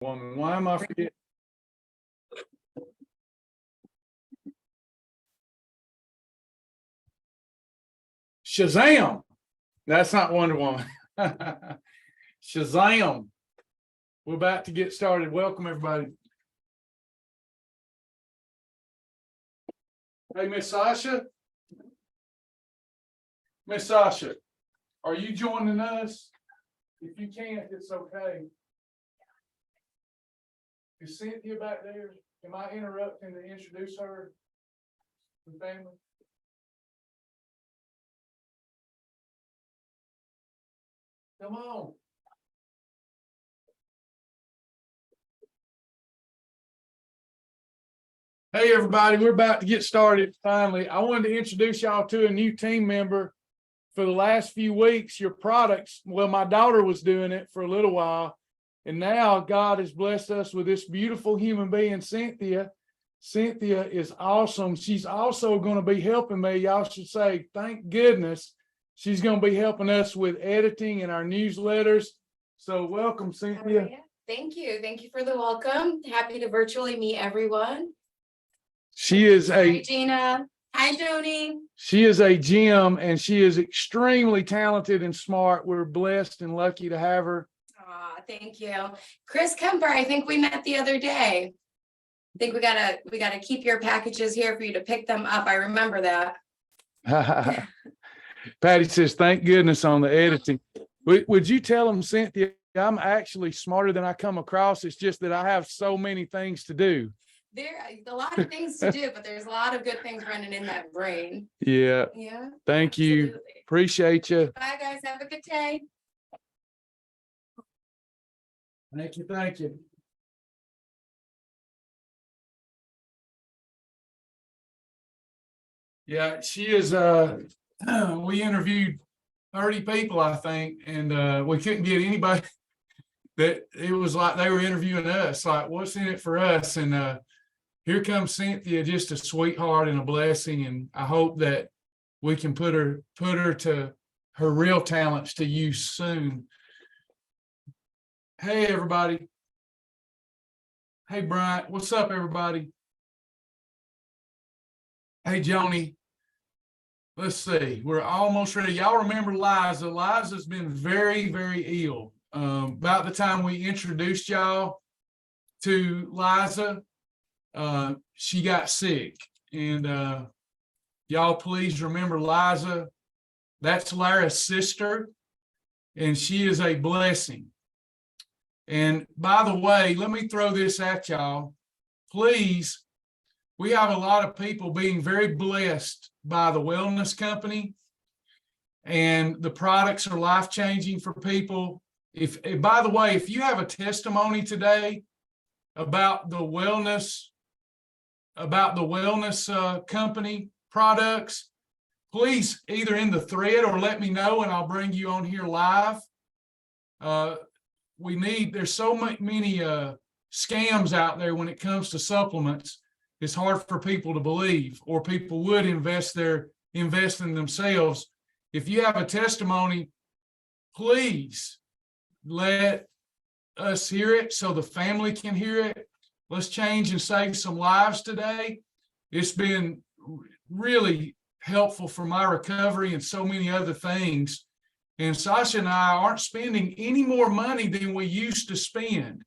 Woman, why am I forgetting? Shazam! That's not Wonder Woman. Shazam! We're about to get started. Welcome, everybody. Hey, Miss Sasha. Miss Sasha, are you joining us? If you can't, it's okay. Is Cynthia back there? Am I interrupting to introduce her to family? Come on. Hey, everybody, we're about to get started finally. I wanted to introduce y'all to a new team member. For the last few weeks, your products, well, my daughter was doing it for a little while, and now God has blessed us with this beautiful human being, Cynthia. Cynthia is awesome. She's also going to be helping me. Y'all should say, thank goodness. She's going to be helping us with editing and our newsletters. So welcome, Cynthia. Thank you. Thank you for the welcome. Happy to virtually meet everyone. She is Hi, Gina. Hi, Joni. She is a gem, and she is extremely talented and smart. We're blessed and lucky to have her. Thank you. Chris Kemper, I think we met the other day. I think we gotta keep your packages here for you to pick them up. I remember that. Patty says, thank goodness on the editing. Would you tell them, Cynthia, I'm actually smarter than I come across. It's just that I have so many things to do. There are a lot of things to do, but there's a lot of good things running in that brain. Yeah. Yeah. Thank you. Absolutely. Appreciate you. Bye, guys. Have a good day. Thank you. Thank you. Yeah, she is. We interviewed 30 people, I think, and we couldn't get anybody that it was like they were interviewing us, like, what's in it for us? And here comes Cynthia, just a sweetheart and a blessing. And I hope that we can put her to her real talents to use soon. Hey, everybody. Hey, Bryant. What's up, everybody? Hey, Joni. Let's see. We're almost ready. Y'all remember Liza? Liza's been very, very ill. About the time we introduced y'all to Liza, she got sick. And y'all please remember Liza. That's Lara's sister, and she is a blessing. And by the way, let me throw this at y'all. Please, we have a lot of people being very blessed by the wellness company, and the products are life-changing for people. By the way, if you have a testimony today about the wellness company products, please either in the thread or let me know, and I'll bring you on here live. There's so many scams out there when it comes to supplements. It's hard for people to believe, or people would invest in themselves. If you have a testimony, please let us hear it so the family can hear it. Let's change and save some lives today. It's been really helpful for my recovery and so many other things. And Sasha and I aren't spending any more money than we used to spend.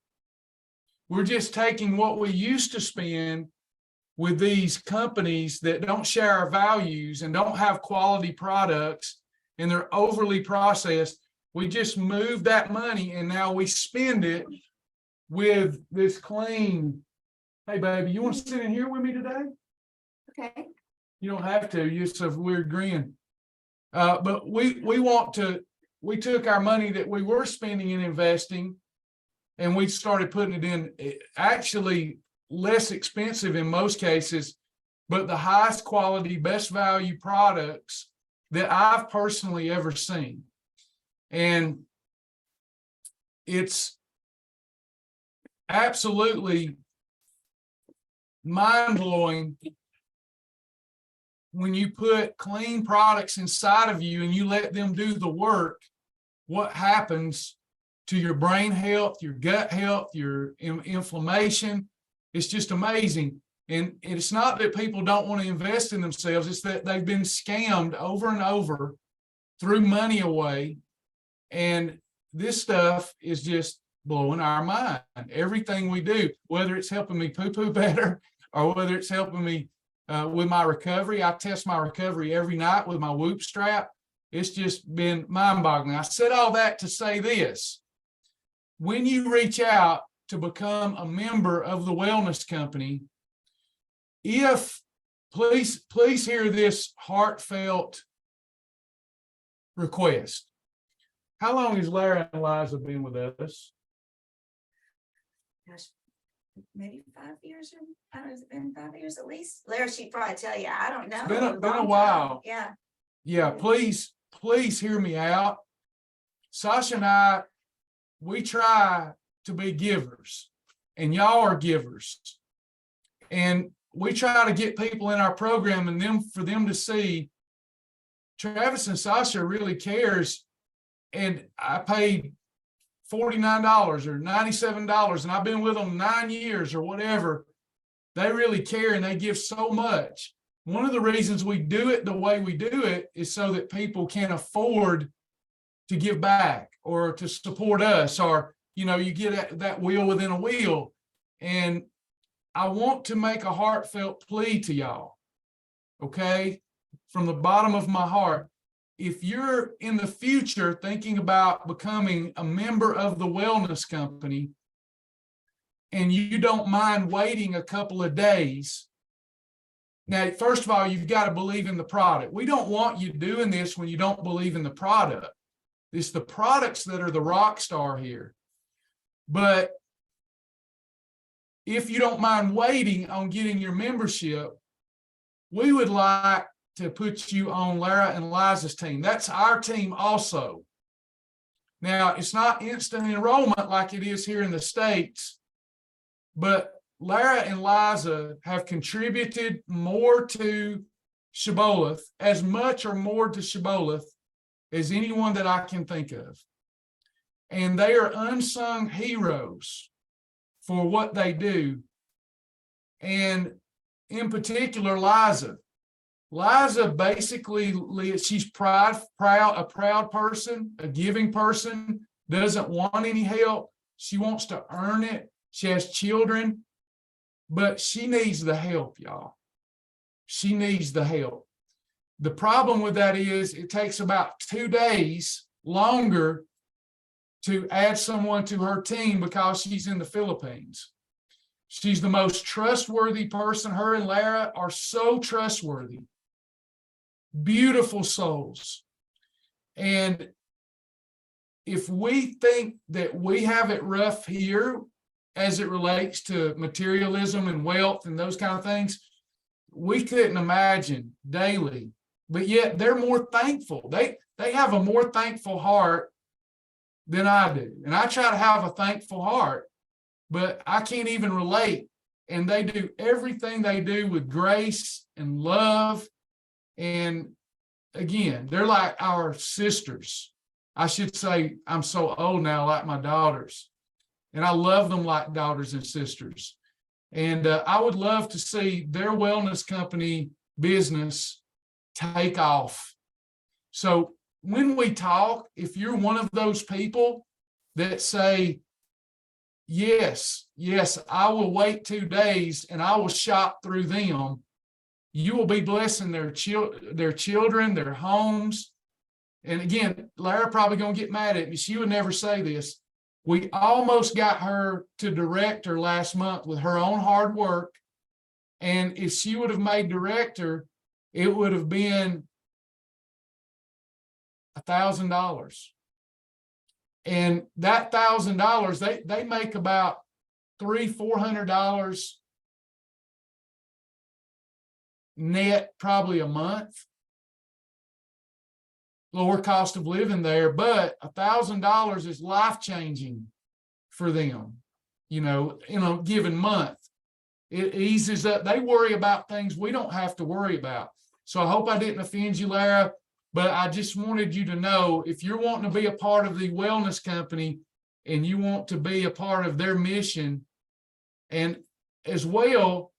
We're just taking what we used to spend with these companies that don't share our values and don't have quality products, and they're overly processed. We just move that money, and now we spend it with this clean. Hey, baby, you want to sit in here with me today? Okay. You don't have to. You just have a weird grin. But we took our money that we were spending and investing, and we started putting it in actually less expensive in most cases, but the highest quality, best value products that I've personally ever seen. And it's absolutely mind-blowing when you put clean products inside of you and you let them do the work, what happens to your brain health, your gut health, your inflammation. It's just amazing. And it's not that people don't want to invest in themselves. It's that they've been scammed over and over, threw money away. And this stuff is just blowing our mind. Everything we do, whether it's helping me poo-poo better or whether it's helping me with my recovery. I test my recovery every night with my Whoop strap. It's just been mind-boggling. I said all that to say this. When you reach out to become a member of the wellness company, please hear this heartfelt request. How long has Lara and Liza been with us? Gosh, maybe 5 years, or I don't know, has it been 5 years at least? Lara, she'd probably tell you, I don't know. It's been a long time. while. Yeah. Yeah, please hear me out. Sasha and I, we try to be givers, and y'all are givers. And we try to get people in our program and for them to see Travis and Sasha really cares. And I paid $49 or $97, and I've been with them 9 years or whatever. They really care, and they give so much. One of the reasons we do it the way we do it is so that people can afford to give back or to support us, or, you know, you get that wheel within a wheel. And I want to make a heartfelt plea to y'all, okay, from the bottom of my heart. If you're in the future thinking about becoming a member of the wellness company and you don't mind waiting a couple of days, now, first of all, you've got to believe in the product. We don't want you doing this when you don't believe in the product. It's the products that are the rock star here. But if you don't mind waiting on getting your membership, we would like to put you on Lara and Liza's team. That's our team also. Now, it's not instant enrollment like it is here in the States, but Lara and Liza have contributed more to Shibboleth, as much or more to Shibboleth as anyone that I can think of. And they are unsung heroes for what they do. And in particular, Liza basically, she's a proud person, a giving person, doesn't want any help. She wants to earn it. She has children, but she needs the help, y'all. She needs the help. The problem with that is it takes about 2 days longer to add someone to her team because she's in the Philippines. She's the most trustworthy person. Her and Lara are so trustworthy. Beautiful souls. And if we think that we have it rough here as it relates to materialism and wealth and those kind of things, we couldn't imagine daily. But yet they're more thankful. They have a more thankful heart than I do. And I try to have a thankful heart, but I can't even relate. And they do everything they do with grace and love. And again, they're like our sisters. I should say, I'm so old now, like my daughters. And I love them like daughters and sisters. And I would love to see their wellness company business take off. So when we talk, if you're one of those people that say, yes, I will wait 2 days and I will shop through them, you will be blessing their children, their homes. And again, Lara probably going to get mad at me. She would never say this. We almost got her to director last month with her own hard work. And if she would have made director, it would have been $1,000. And that $1,000, they make about $300-400 net probably a month. Lower cost of living there, but $1,000 is life-changing for them, in a given month. It eases up. They worry about things we don't have to worry about. So I hope I didn't offend you, Lara, but I just wanted you to know, if you're wanting to be a part of the wellness company, and you want to be a part of their mission, and as well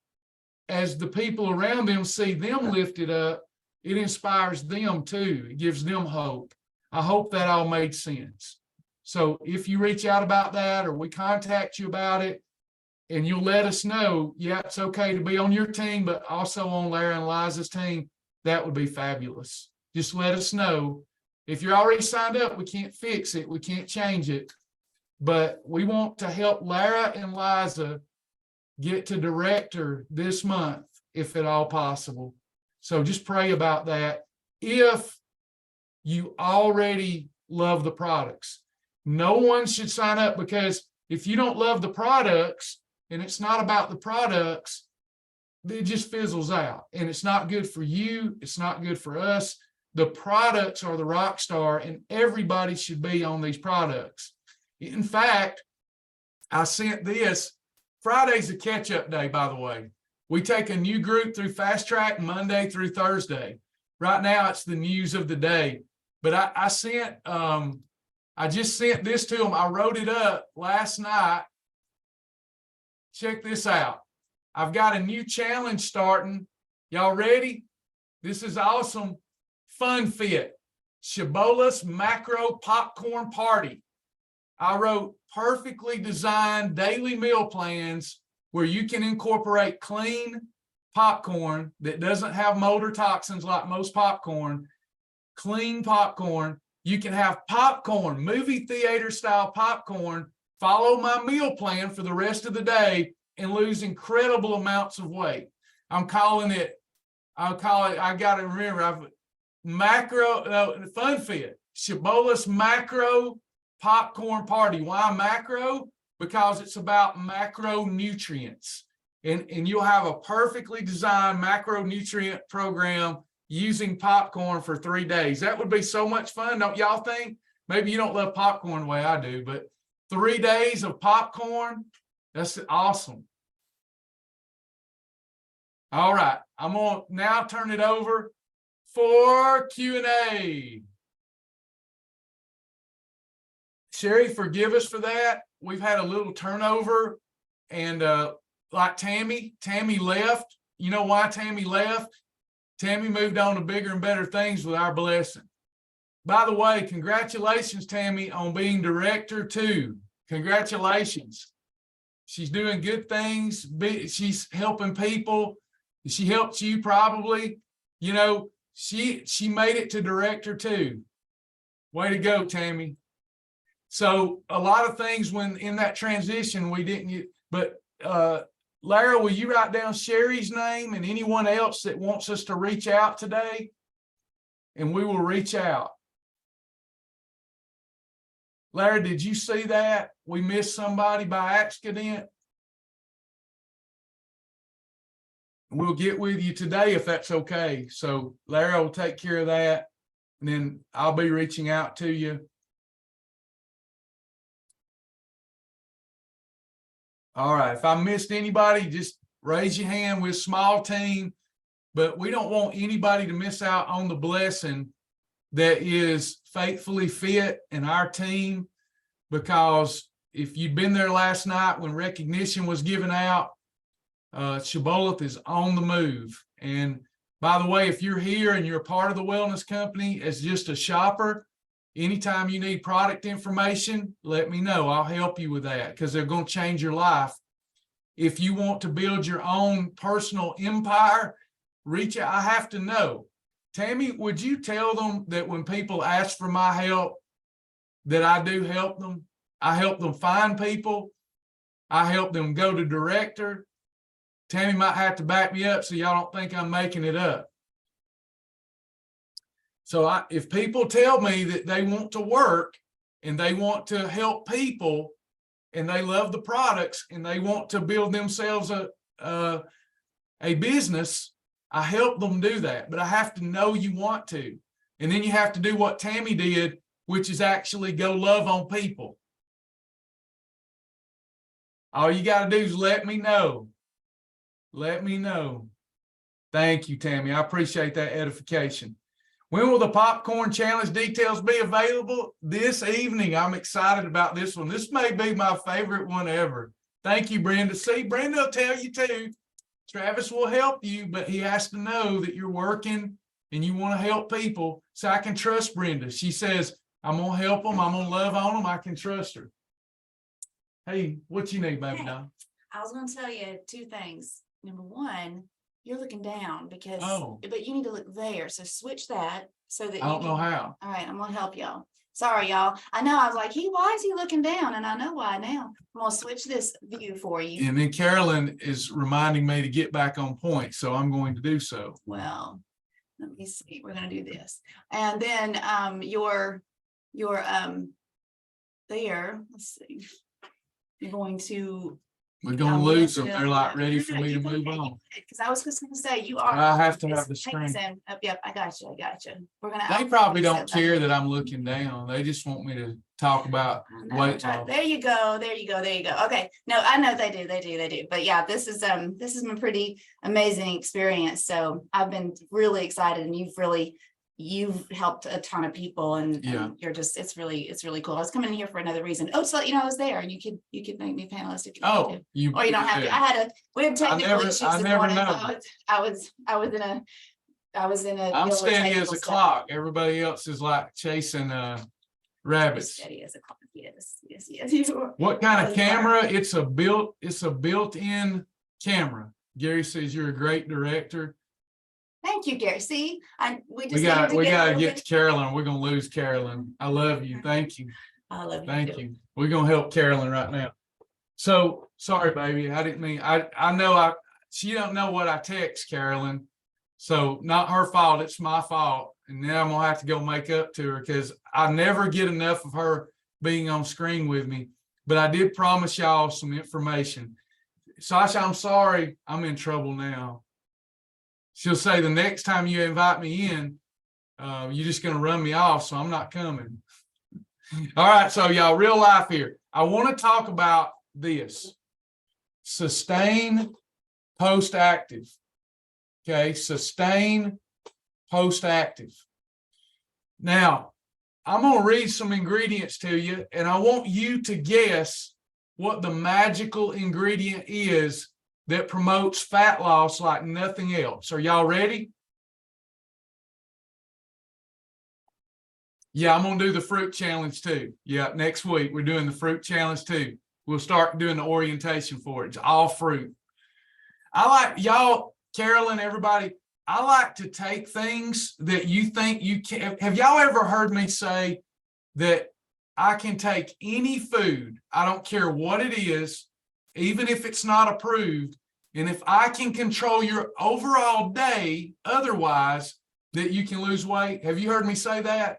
as the people around them see them lifted up, it inspires them too. It gives them hope. I hope that all made sense. So if you reach out about that, or we contact you about it, and you'll let us know, yeah, it's okay to be on your team, but also on Larry and Liza's team, that would be fabulous. Just let us know. If you're already signed up, we can't fix it. We can't change it. But we want to help Lara and Liza get to director this month, if at all possible. So just pray about that. If you already love the products, no one should sign up, because if you don't love the products and it's not about the products, it just fizzles out, and it's not good for you. It's not good for us. The products are the rock star, and everybody should be on these products. In fact, I sent this. Friday's a catch-up day, by the way. We take a new group through Fast Track Monday through Thursday. Right now, it's the news of the day. But I just sent this to them. I wrote it up last night. Check this out. I've got a new challenge starting. Y'all ready? This is awesome. Fun Fit. Shibboleth's Macro Popcorn Party. I wrote perfectly designed daily meal plans where you can incorporate clean popcorn that doesn't have mold or toxins like most popcorn. Clean popcorn. You can have popcorn, movie theater style popcorn. Follow my meal plan for the rest of the day and lose incredible amounts of weight. I got to remember, Fun Fit, Shibboleth's Macro Popcorn Party. Why macro? Because it's about macronutrients. And you'll have a perfectly designed macronutrient program using popcorn for 3 days. That would be so much fun, don't y'all think? Maybe you don't love popcorn the way I do, but 3 days of popcorn, that's awesome. All right, I'm going to now turn it over for Q&A. Sherry, forgive us for that. We've had a little turnover, and like Tammy left. You know why Tammy left? Tammy moved on to bigger and better things with our blessing. By the way, congratulations, Tammy, on being director too. Congratulations. She's doing good things. She's helping people. She helped you probably. You know, she made it to director too. Way to go, Tammy. So a lot of things when in that transition we didn't get, but Lara, will you write down Sherry's name and anyone else that wants us to reach out today? And we will reach out. Lara, did you see that? We missed somebody by accident. We'll get with you today if that's okay. So Lara will take care of that, and then I'll be reaching out to you. All right, if I missed anybody, just raise your hand. We're a small team, but we don't want anybody to miss out on the blessing that is Faithfully Fit and our team, because if you'd been there last night when recognition was given out, Shibboleth is on the move. And by the way, if you're here and you're a part of the wellness company as just a shopper, anytime you need product information, let me know. I'll help you with that, because they're going to change your life. If you want to build your own personal empire, reach out. I have to know. Tammy, would you tell them that when people ask for my help, that I do help them? I help them find people. I help them go to director. Tammy might have to back me up so y'all don't think I'm making it up. So if people tell me that they want to work and they want to help people and they love the products and they want to build themselves a business, I help them do that. But I have to know you want to. And then you have to do what Tammy did, which is actually go love on people. All you got to do is let me know. Let me know. Thank you, Tammy. I appreciate that edification. When will the popcorn challenge details be available? This evening. I'm excited about this one. This may be my favorite one ever. Thank you, Brenda. See, Brenda will tell you too. Travis will help you, but he has to know that you're working and you want to help people. So I can trust Brenda. She says, I'm going to help them. I'm going to love on them. I can trust her. Hey, what you need, baby Hey. doll? I was gonna tell you two things. Number one, you're looking down because, Oh. but you need to look there. So switch that so that I don't know how. All right, I'm gonna help y'all. Sorry, y'all. I know I was like, why is he looking down? And I know why now. I'm gonna switch this view for you. And then Carolyn is reminding me to get back on point, so I'm going to do so. Well, let me see. We're gonna do this. And then your there, let's see. You're going to We're going to lose them. They're like ready for me to move on. Because I was just going to say you are. I have to have the screen. Yep, I got you. I got you. We're gonna. They probably don't care that I'm looking down. They just want me to talk about weight loss. There you go. There you go. There you go. Okay. No, I know they do. They do. They do. But yeah, this has been a pretty amazing experience. So I've been really excited, and you've helped a ton of people, and you're just, it's really cool. I was coming in here for another reason. Oh, so you know I was there, and you could make me panelist if you want to. Or you don't have to. We had technical issues this morning. I was in a. I'm steady as a clock. Everybody else is like chasing rabbits. Steady as a clock. Yes. What kind of camera? It's a built-in camera. Gary says you're a great director. Thank you, Gary. See, we got to get to Carolyn. We're gonna lose Carolyn. I love you. Thank you. I love you. Thank you. We're gonna help Carolyn right now. So sorry, baby. I didn't mean. I know she don't know what I text Carolyn. So not her fault. It's my fault. And then I'm gonna have to go make up to her because I never get enough of her being on screen with me. But I did promise y'all some information. Sasha, I'm sorry. I'm in trouble now. She'll say the next time you invite me in, you're just going to run me off, so I'm not coming. All right, so y'all, real life here. I want to talk about this. Sustain post-active. Okay, sustain post-active. Now, I'm going to read some ingredients to you, and I want you to guess what the magical ingredient is that promotes fat loss like nothing else. Are y'all ready? Yeah, I'm going to do the fruit challenge too. Yeah, next week we're doing the fruit challenge too. We'll start doing the orientation for it. It's all fruit. I like y'all, Carolyn, everybody, I like to take things that you think you can. Have y'all ever heard me say that I can take any food, I don't care what it is, even if it's not approved, and if I can control your overall day, otherwise, that you can lose weight? Have you heard me say that?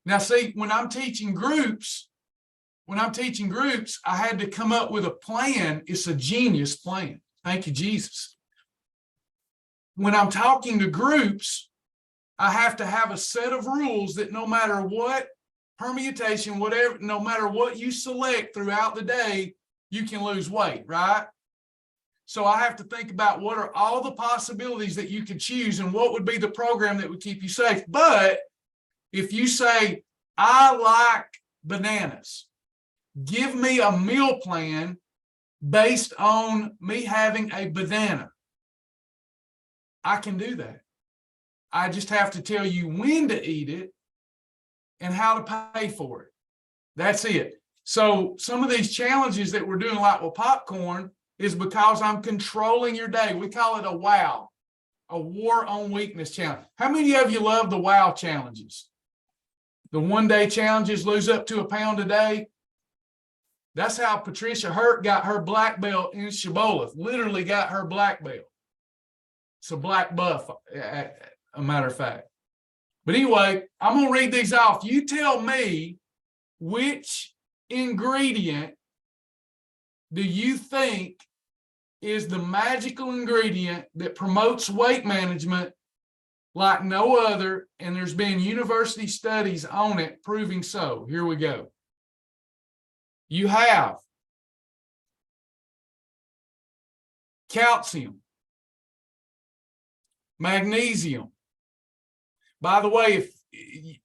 Now, see, when I'm teaching groups, I had to come up with a plan. It's a genius plan. Thank you, Jesus. When I'm talking to groups, I have to have a set of rules that no matter what permutation, whatever, no matter what you select throughout the day, you can lose weight, right? So I have to think about what are all the possibilities that you could choose and what would be the program that would keep you safe. But if you say, I like bananas, give me a meal plan based on me having a banana, I can do that. I just have to tell you when to eat it and how to pay for it. That's it. So some of these challenges that we're doing, like with popcorn, is because I'm controlling your day. We call it a WOW, a War on Weakness challenge. How many of you love the WOW challenges? The 1-day challenges, lose up to a pound a day. That's how Patricia Hurt got her black belt in Shibboleth, literally got her black belt. It's a black buff, a matter of fact. But anyway, I'm going to read these off. You tell me which ingredient do you think is the magical ingredient that promotes weight management like no other, and there's been university studies on it proving so. Here we go. You have calcium, Magnesium. By the way, if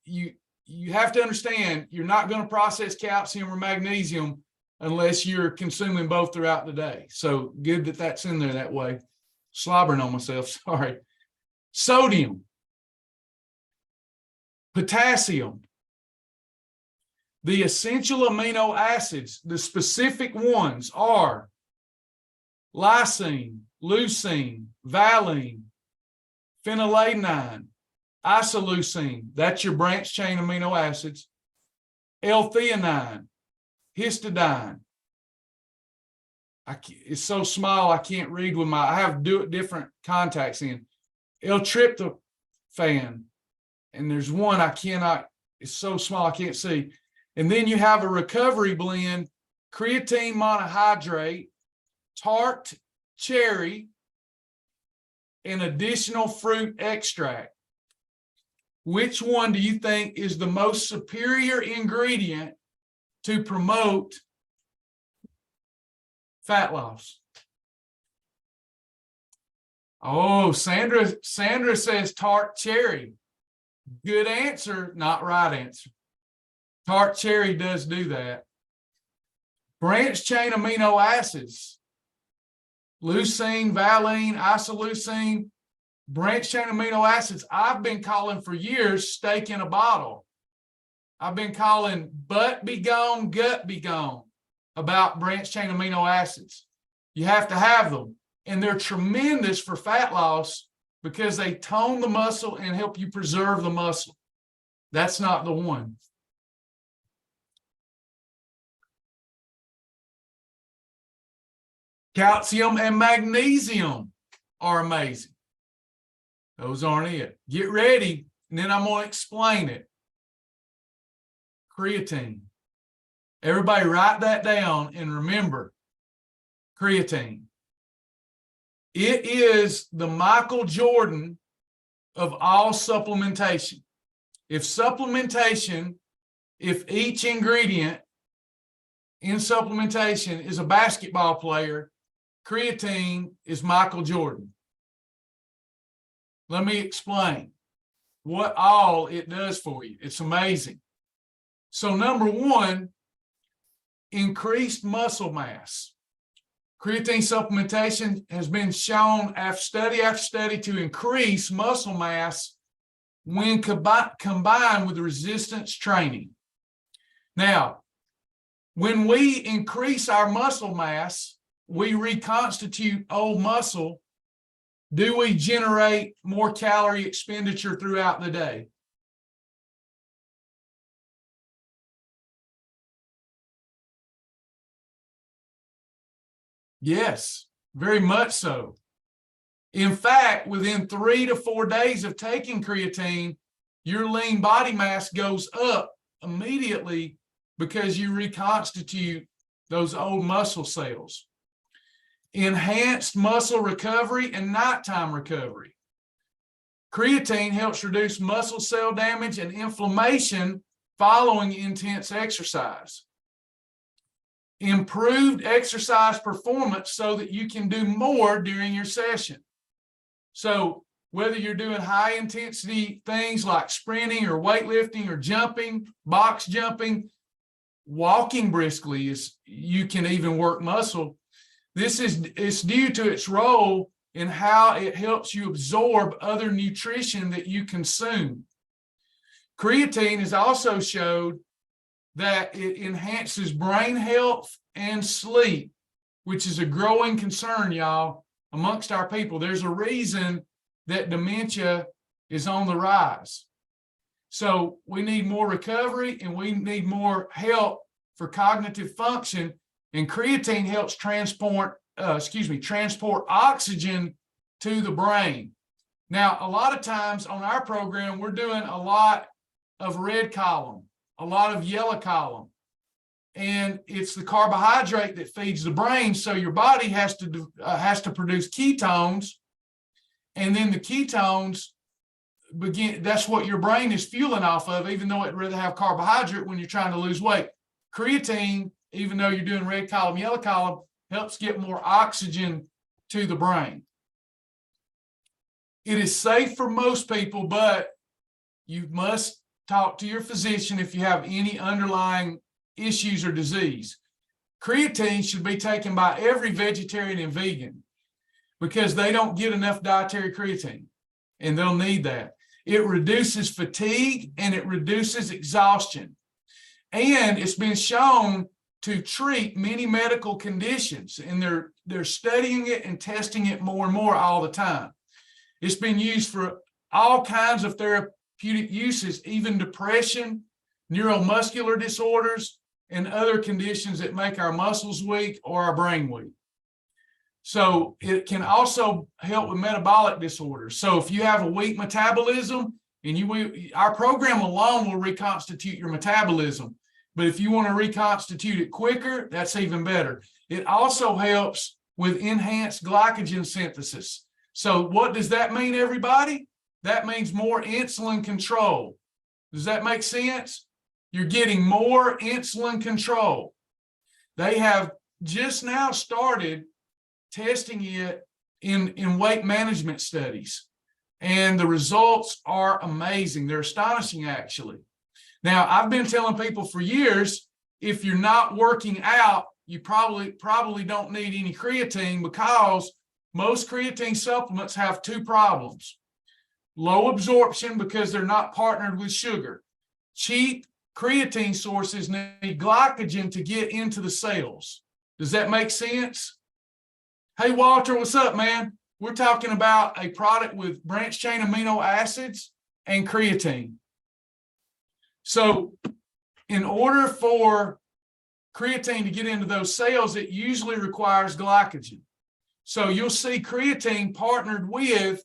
you have to understand, you're not going to process calcium or magnesium unless you're consuming both throughout the day. So good that that's in there that way. Slobbering on myself, sorry. Sodium, potassium, the essential amino acids, the specific ones are lysine, leucine, valine, phenylalanine, isoleucine, that's your branch chain amino acids, L-theanine, histidine. It's so small I can't read with I have to do it different contacts in. L-tryptophan, and there's one I cannot, it's so small I can't see. And then you have a recovery blend, creatine monohydrate, tart cherry, and additional fruit extract. Which one do you think is the most superior ingredient to promote fat loss? Oh, Sandra says tart cherry. Good answer, not right answer. Tart cherry does do that. Branch chain amino acids, leucine, valine, isoleucine, branch chain amino acids. I've been calling for years steak in a bottle. I've been calling butt be gone, gut be gone about branch chain amino acids. You have to have them. And they're tremendous for fat loss because they tone the muscle and help you preserve the muscle. That's not the one. Calcium and magnesium are amazing. Those aren't it. Get ready, and then I'm going to explain it. Creatine. Everybody write that down and remember creatine. It is the Michael Jordan of all supplementation. If each ingredient in supplementation is a basketball player, creatine is Michael Jordan. Let me explain what all it does for you. It's amazing. So number one, increased muscle mass. Creatine supplementation has been shown study after study to increase muscle mass when combined with resistance training. Now, when we increase our muscle mass, we reconstitute old muscle. Do we generate more calorie expenditure throughout the day? Yes, very much so. In fact, within 3 to 4 days of taking creatine, your lean body mass goes up immediately because you reconstitute those old muscle cells. Enhanced muscle recovery and nighttime recovery. Creatine helps reduce muscle cell damage and inflammation following intense exercise. Improved exercise performance so that you can do more during your session. So whether you're doing high intensity things like sprinting or weightlifting or jumping, box jumping, walking briskly, you can even work muscle. It's due to its role in how it helps you absorb other nutrition that you consume. Creatine has also showed that it enhances brain health and sleep, which is a growing concern, y'all, amongst our people. There's a reason that dementia is on the rise. So we need more recovery and we need more help for cognitive function, and creatine helps transport oxygen to the brain. Now, a lot of times on our program, we're doing a lot of red column, a lot of yellow column, and it's the carbohydrate that feeds the brain. So your body has to produce ketones, and then the ketones that's what your brain is fueling off of, even though it'd rather have carbohydrate when you're trying to lose weight. Creatine, even though you're doing red column, yellow column, helps get more oxygen to the brain. It is safe for most people, but you must talk to your physician if you have any underlying issues or disease. Creatine should be taken by every vegetarian and vegan because they don't get enough dietary creatine, and they'll need that. It reduces fatigue and it reduces exhaustion. And it's been shown to treat many medical conditions, and they're studying it and testing it more and more all the time. It's been used for all kinds of therapeutic uses, even depression, neuromuscular disorders, and other conditions that make our muscles weak or our brain weak. So it can also help with metabolic disorders. So if you have a weak metabolism, and our program alone will reconstitute your metabolism. But if you want to reconstitute it quicker, that's even better. It also helps with enhanced glycogen synthesis. So what does that mean, everybody? That means more insulin control. Does that make sense? You're getting more insulin control. They have just now started testing it in weight management studies, and the results are amazing. They're astonishing, actually. Now, I've been telling people for years, if you're not working out, you probably don't need any creatine, because most creatine supplements have two problems. Low absorption, because they're not partnered with sugar. Cheap creatine sources need glycogen to get into the cells. Does that make sense? Hey, Walter, what's up, man? We're talking about a product with branched chain amino acids and creatine. So in order for creatine to get into those cells, it usually requires glycogen. So you'll see creatine partnered with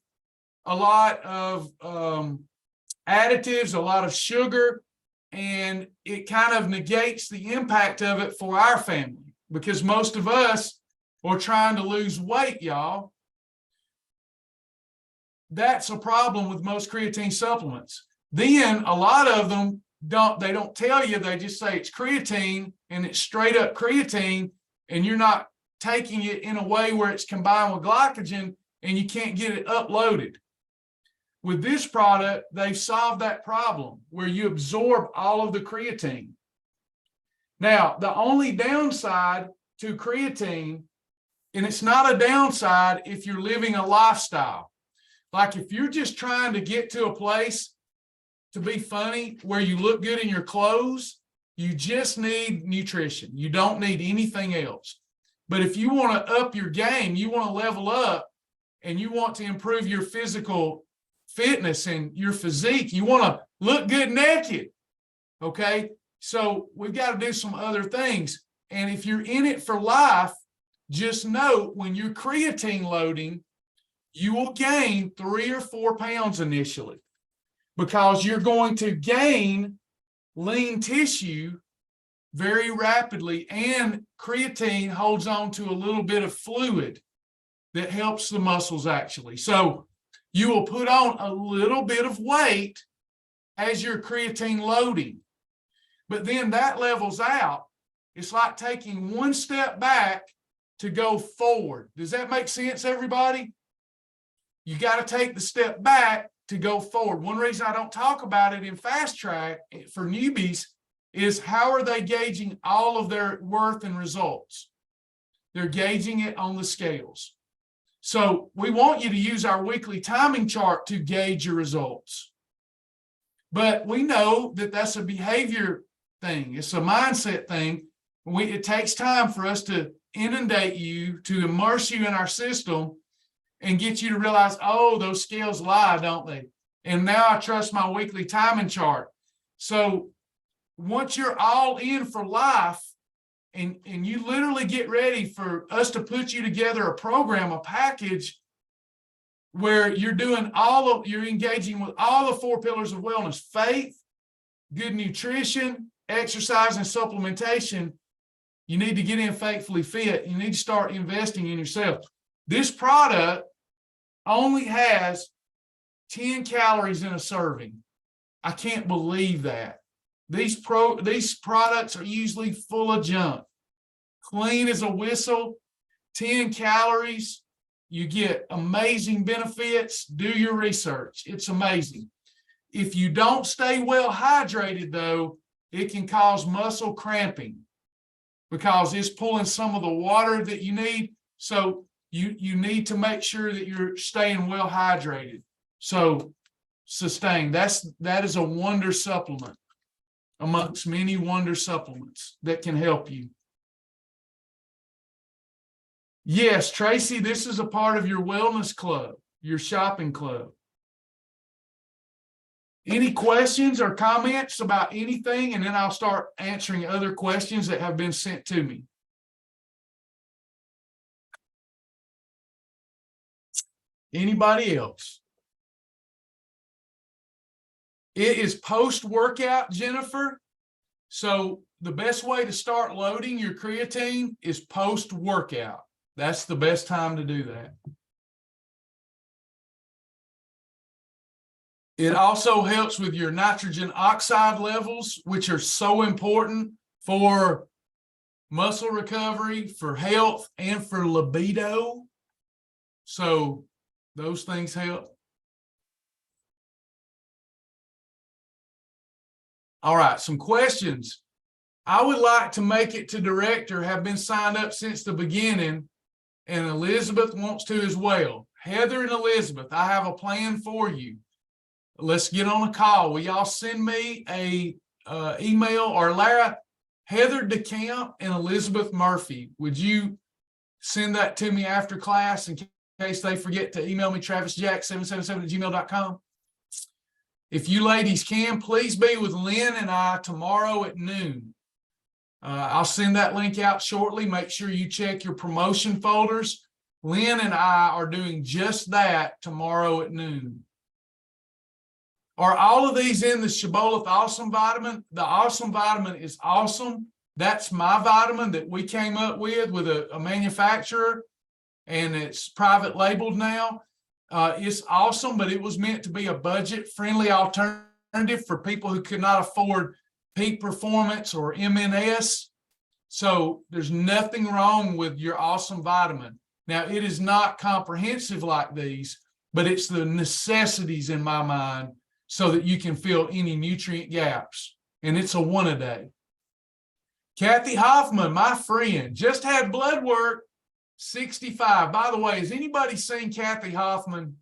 a lot of additives, a lot of sugar, and it kind of negates the impact of it for our family, because most of us are trying to lose weight, y'all. That's a problem with most creatine supplements. Then a lot of them don't tell you, they just say it's creatine and it's straight up creatine, and you're not taking it in a way where it's combined with glycogen and you can't get it uploaded. With this product, they've solved that problem where you absorb all of the creatine. Now, the only downside to creatine, and it's not a downside if you're living a lifestyle. Like if you're just trying to get to a place to be funny where you look good in your clothes, you just need nutrition. You don't need anything else. But if you want to up your game, you want to level up, and you want to improve your physical fitness and your physique, you want to look good naked, okay? So we've got to do some other things. And if you're in it for life, just note when you're creatine loading, you will gain 3 or 4 pounds initially, because you're going to gain lean tissue very rapidly, and creatine holds on to a little bit of fluid that helps the muscles actually. So you will put on a little bit of weight as you're creatine loading, but then that levels out. It's like taking one step back to go forward. Does that make sense, everybody? You got to take the step back to go forward. One reason I don't talk about it in Fast Track for newbies is how are they gauging all of their worth and results? They're gauging it on the scales. So we want you to use our weekly timing chart to gauge your results. But we know that that's a behavior thing. It's a mindset thing. It takes time for us to inundate you, to immerse you in our system and get you to realize, oh, those scales lie, don't they? And now I trust my weekly timing chart. So once you're all in for life, and you literally get ready for us to put you together a program, a package where you're engaging with all the 4 pillars of wellness: faith, good nutrition, exercise, and supplementation. You need to get in Faithfully Fit. You need to start investing in yourself. This product only has 10 calories in a serving. I can't believe that. These products are usually full of junk. Clean as a whistle, 10 calories. You get amazing benefits. Do your research. It's amazing. If you don't stay well hydrated, though, it can cause muscle cramping because it's pulling some of the water that you need. So you need to make sure that you're staying well hydrated. So Sustain, that is a wonder supplement amongst many wonder supplements that can help you. Yes, Tracy, this is a part of your wellness club, your shopping club. Any questions or comments about anything? And then I'll start answering other questions that have been sent to me. Anybody else? It is post-workout, Jennifer. So the best way to start loading your creatine is post-workout. That's the best time to do that. It also helps with your nitrogen oxide levels, which are so important for muscle recovery, for health, and for libido. So those things help. All right, some questions. I would like to make it to director, have been signed up since the beginning, and Elizabeth wants to as well. Heather and Elizabeth, I have a plan for you. Let's get on a call. Will y'all send me a email, or Lara, Heather DeCamp and Elizabeth Murphy, would you send that to me after class in case they forget to email me, travisjack777@gmail.com? If you ladies can, please be with Lynn and I tomorrow at noon. I'll send that link out shortly. Make sure you check your promotion folders. Lynn and I are doing just that tomorrow at noon. Are all of these in the Shibboleth Awesome Vitamin? The Awesome Vitamin is awesome. That's my vitamin that we came up with a manufacturer, and it's private labeled now. It's awesome, but it was meant to be a budget-friendly alternative for people who could not afford Peak Performance or MNS. So there's nothing wrong with your Awesome Vitamin. Now, it is not comprehensive like these, but it's the necessities in my mind so that you can fill any nutrient gaps. And it's a one-a-day. Kathy Hoffman, my friend, just had blood work. 65. By the way, has anybody seen Kathy Hoffman?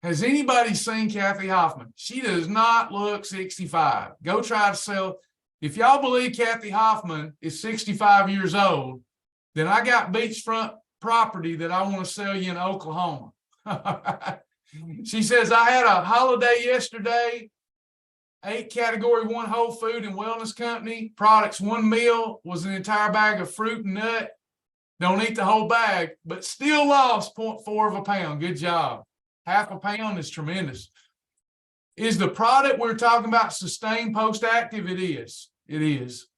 Has anybody seen Kathy Hoffman? She does not look 65. Go try to sell. If y'all believe Kathy Hoffman is 65 years old, then I got beachfront property that I want to sell you in Oklahoma. She says, I had a holiday yesterday. 8 category 1 whole food and wellness company products. 1 meal was an entire bag of fruit and nut. Don't eat the whole bag, but still lost 0.4 of a pound. Good job. Half a pound is tremendous. Is the product we're talking about Sustain post-active? It is. It is.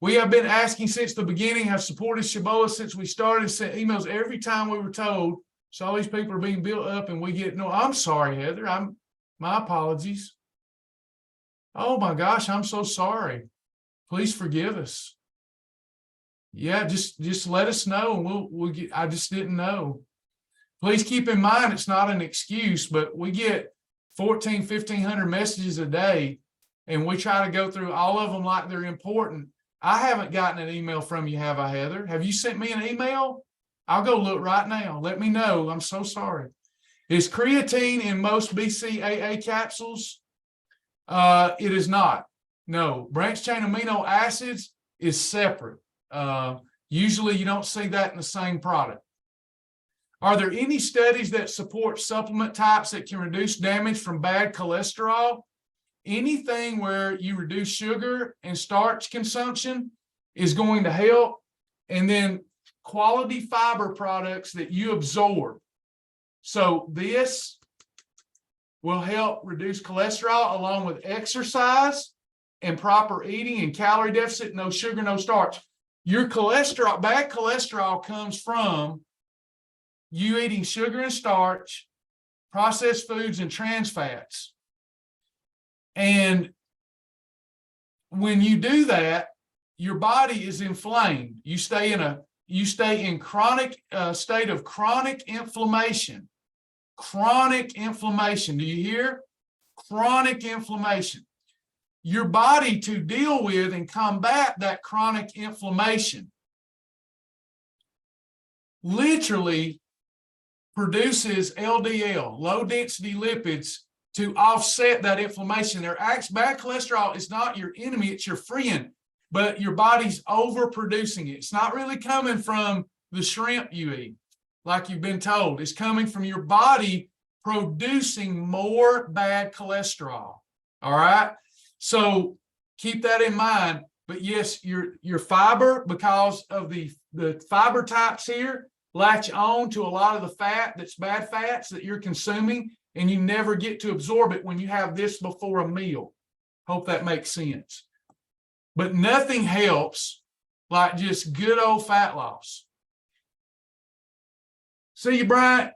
We have been asking since the beginning, have supported Shibboleth since we started, sent emails every time we were told. So all these people are being built up and we get no. I'm sorry, Heather. My apologies. Oh my gosh, I'm so sorry. Please forgive us. Yeah, just let us know and we'll get. I just didn't know. Please keep in mind it's not an excuse, but we get 1,500 messages a day, and we try to go through all of them like they're important. I haven't gotten an email from you, have I, Heather? Have you sent me an email? I'll go look right now. Let me know. I'm so sorry. Is creatine in most BCAA capsules? It is not. No, branched chain amino acids is separate. Usually you don't see that in the same product. Are there any studies that support supplement types that can reduce damage from bad cholesterol? Anything where you reduce sugar and starch consumption is going to help. And then quality fiber products that you absorb. So this will help reduce cholesterol along with exercise and proper eating and calorie deficit, no sugar, no starch. Your cholesterol, bad cholesterol comes from you eating sugar and starch, processed foods, and trans fats. And when you do that, your body is inflamed. You stay in a you stay in chronic state of chronic inflammation. Chronic inflammation. Do you hear? Chronic inflammation. Your body, to deal with and combat that chronic inflammation, literally produces LDL, low density lipids, to offset that inflammation. Bad cholesterol is not your enemy, it's your friend, but your body's overproducing it. It's not really coming from the shrimp you eat, like you've been told. It's coming from your body producing more bad cholesterol. All right. So keep that in mind. But yes, your fiber, because of the fiber types here, latch on to a lot of the fat that's bad fats that you're consuming, and you never get to absorb it when you have this before a meal. Hope that makes sense. But nothing helps like just good old fat loss. See you, Bryant.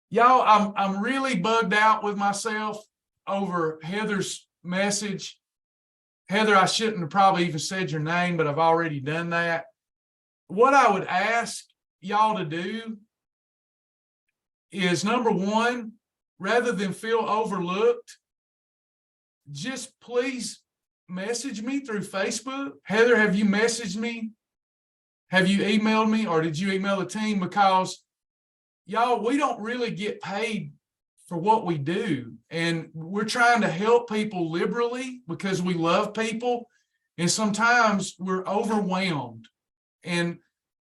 Y'all, I'm really bugged out with myself over Heather's message. Heather, I shouldn't have probably even said your name, but I've already done that. What I would ask y'all to do is, number one, rather than feel overlooked, just please message me through Facebook. Heather, have you messaged me? Have you emailed me, or did you email the team? Because y'all, we don't really get paid for what we do. And we're trying to help people liberally because we love people. And sometimes we're overwhelmed. And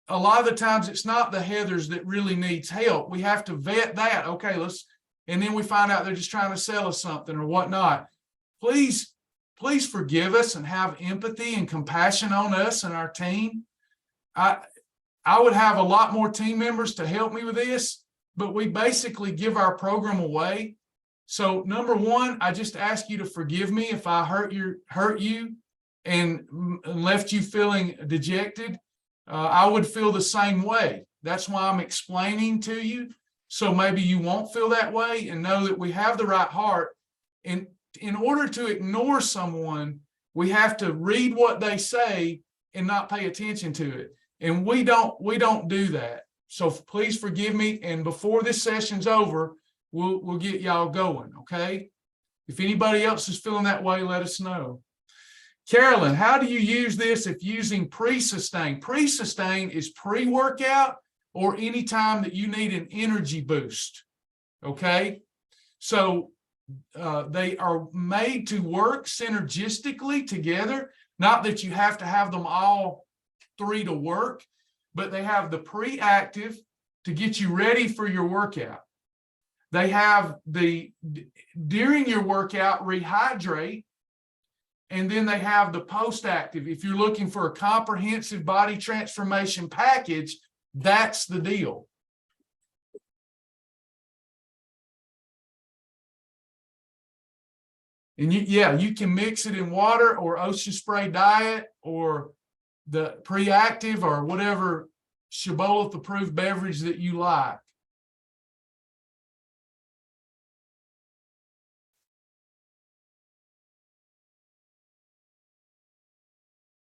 a lot of the times it's not the Heathers that really needs help. We have to vet that. Okay, and then we find out they're just trying to sell us something or whatnot. Please forgive us and have empathy and compassion on us and our team. I would have a lot more team members to help me with this, but we basically give our program away. So number one, I just ask you to forgive me if I hurt you and left you feeling dejected. I would feel the same way. That's why I'm explaining to you. So maybe you won't feel that way, and know that we have the right heart. And in order to ignore someone, we have to read what they say and not pay attention to it. And we don't do that. So please forgive me. And before this session's over, we'll get y'all going. Okay. If anybody else is feeling that way, let us know. Carolyn, how do you use this if using pre-sustain? Pre-sustain is pre-workout or any time that you need an energy boost. Okay. So they are made to work synergistically together. Not that you have to have them all three to work, but they have the pre-active to get you ready for your workout. They have the during your workout rehydrate, and then they have the post-active. If you're looking for a comprehensive body transformation package, that's the deal. And you can mix it in water or ocean spray diet or the pre-active or whatever Shibboleth approved beverage that you like.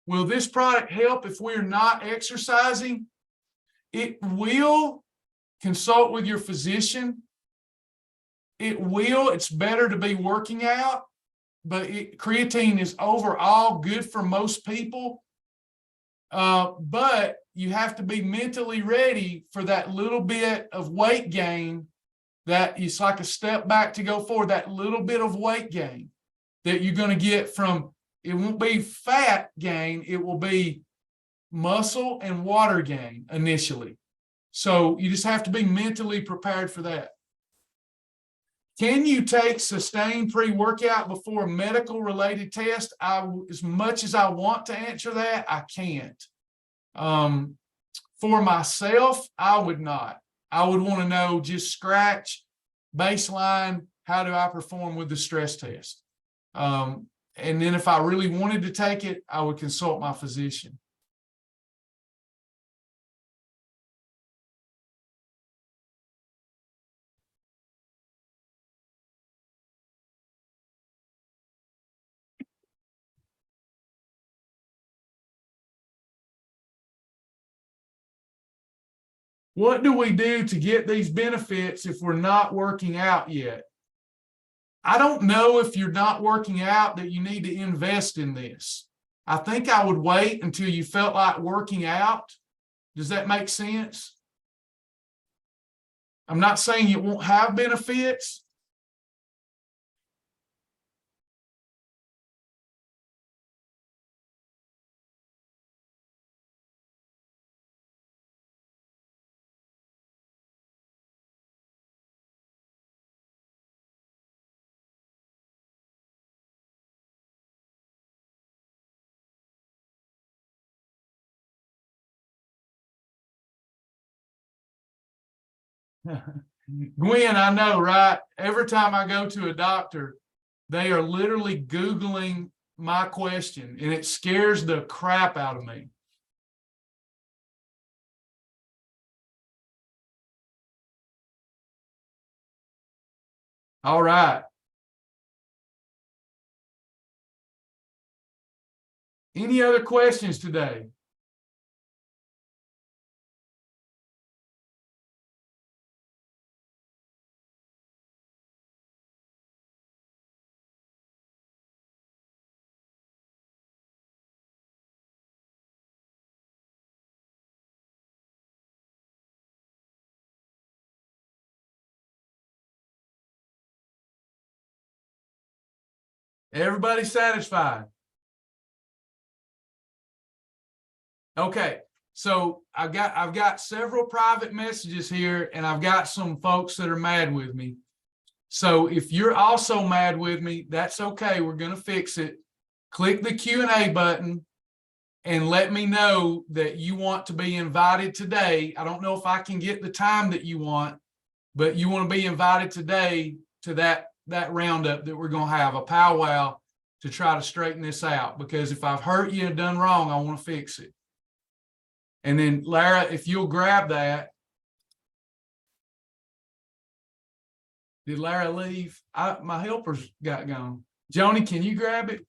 Will this product help if we're not exercising? It will. Consult with your physician. It will. It's better to be working out, but creatine is overall good for most people. But you have to be mentally ready for that little bit of weight gain. That is like a step back to go forward. That little bit of weight gain that you're going to get from, it won't be fat gain, it will be muscle and water gain initially. So you just have to be mentally prepared for that. Can you take sustained pre-workout before a medical related test? As much as I want to answer that, I can't. For myself, I would not. I would want to know, just scratch, baseline, how do I perform with the stress test? And then if I really wanted to take it, I would consult my physician. What do we do to get these benefits if we're not working out yet? I don't know if you're not working out that you need to invest in this. I think I would wait until you felt like working out. Does that make sense? I'm not saying it won't have benefits. Gwen, I know, right? Every time I go to a doctor, they are literally Googling my question, and it scares the crap out of me. All right. Any other questions today? Everybody satisfied? Okay, so I've got several private messages here, and I've got some folks that are mad with me. So if you're also mad with me, that's okay. We're going to fix it. Click the Q&A button and let me know that you want to be invited today. I don't know if I can get the time that you want, but you want to be invited today to that roundup that we're going to have, a powwow, to try to straighten this out. Because if I've hurt you and done wrong, I want to fix it. And then Lara, if you'll grab that. Did Lara leave? My helpers got gone. Joni, can you grab it?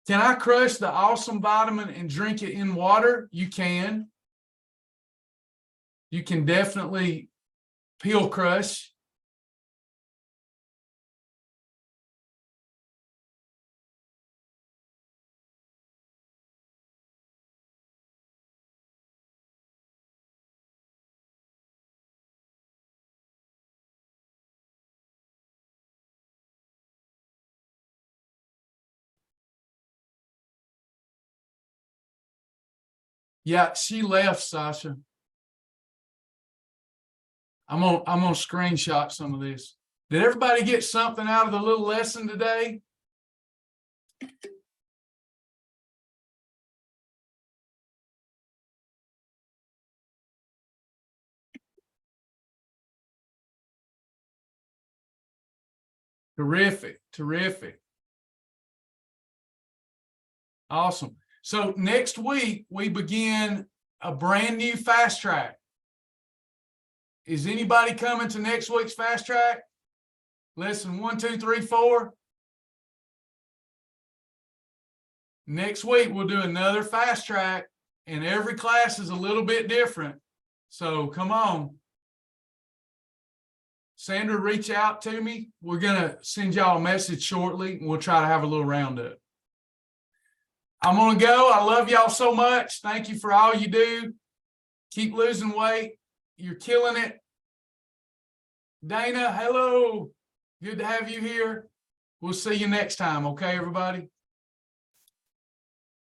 Can I crush the awesome vitamin and drink it in water? You can. You can definitely peel crush. Yeah, she left, Sasha. I'm gonna screenshot some of this. Did everybody get something out of the little lesson today? Terrific, terrific. Awesome. So next week, we begin a brand new fast track. Is anybody coming to next week's fast track? Lesson 1, 2, 3, 4. Next week, we'll do another fast track, and every class is a little bit different. So come on. Sandra, reach out to me. We're going to send y'all a message shortly, and we'll try to have a little roundup. I'm going to go. I love y'all so much. Thank you for all you do. Keep losing weight. You're killing it. Dana, hello. Good to have you here. We'll see you next time. Okay, everybody?